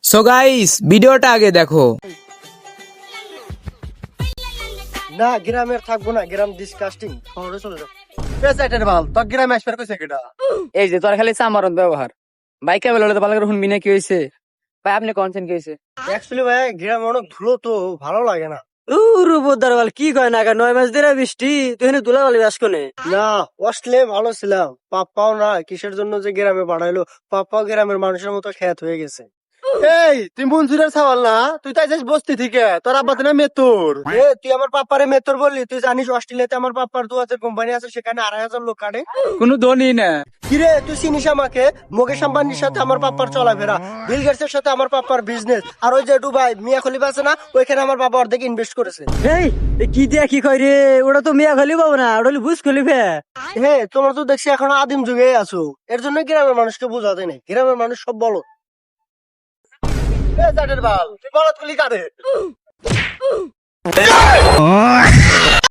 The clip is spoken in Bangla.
সো গাইস ভিডিওটা আগে দেখো। না গ্রামের থাকবো না, গ্রাম ডিসকাস্টিং, শহরে চলে যাবো। পেছাইটের বাল তো গ্রামে আসবার কইছে কেডা? এই যে তোর খালি চামারত ব্যবহার বাইকে বেলা তো ভালো করে শুনবি না কি হয়েছে ভাই আপনি কনসেন্ট কি হয়েছে অ্যাকচুয়ালি ভাই গ্রামে অনেক ধুলো তো ভালো লাগে না। কি কয় না 9 মাস ধরে বৃষ্টি তুই দুলা বালি বাস কোনে না অস্ট্রেলিয়া ভালো ছিলাম, পাপ্পাও না কিসের জন্য যে গ্রামে পাঠাইলো, পাপ্পাও গ্রামের মানুষের মতো খ্যাত হয়ে গেছে। এই তুই মনসুরের সওয়াল না, তুই তাই যাস বস্তি থেকে, তোর আব্বা তো না মেতর। এ তুই আমার পাপ্পারে মেতর বললি? তুই জানিস অস্ট্রেলিয়াতে আমার পাপ্পার 2000 কোম্পানি আছে, সেখানে 2500 লোক কাটে। কোনো ধনী না কিরে তুই চিনিস আমাকে? মুকেশ আম্বানির সাথে আমার পাপ্পার চলাফেরা, বিল গেটসের সাথে আমার পাপ্পার বিজনেস, আর ওই যে দুবাই মিয়া খলিফা আছে না, ওইখানে আমার বাবা অর্ধেক ইনভেস্ট করেছে। এই কি দিয়া কি কয় রে? ওটা তো মিয়া খলি পাবো না, ওটা হলো বুঝ খলিফা। হে তোমরা তো দেখছি এখন আদিম যুগে আছো, এর জন্য গ্রামের মানুষকে বোঝাতে নেই, গ্রামের মানুষ সব বলো। তুই বলত খুলি কাঁদে।